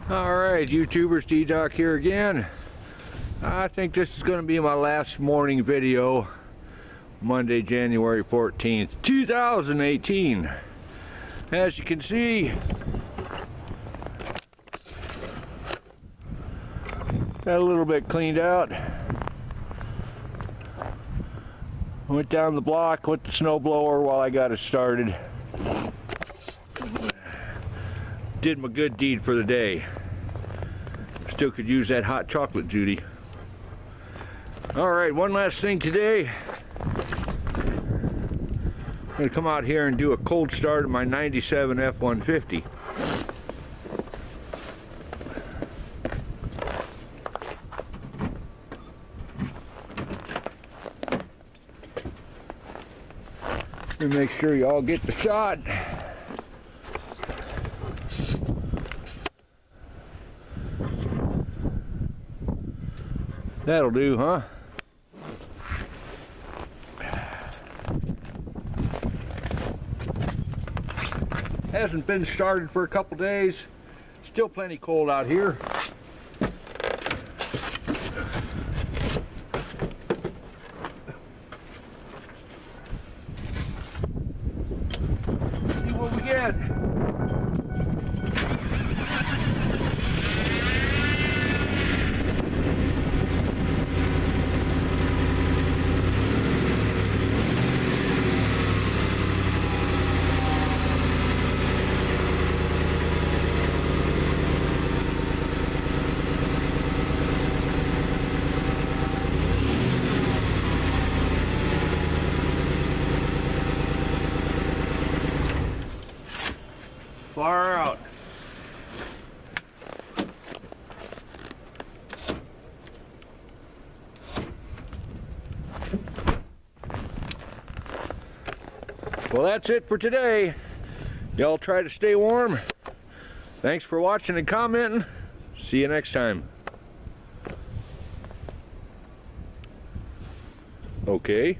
Alright, YouTubers, D-Doc here again. I think this is going to be my last morning video, Monday, January 14th, 2018. As you can see, got a little bit cleaned out. Went down the block with the snowblower while I got it started. Did my good deed for the day. Still could use that hot chocolate, Judy. Alright, one last thing today. I'm going to come out here and do a cold start of my 97 F-150. Let me make sure you all get the shot. That'll do, huh? Hasn't been started for a couple days. Still plenty cold out here. See what we get. Far out. Well, that's it for today. Y'all try to stay warm. Thanks for watching and commenting. See you next time. Okay.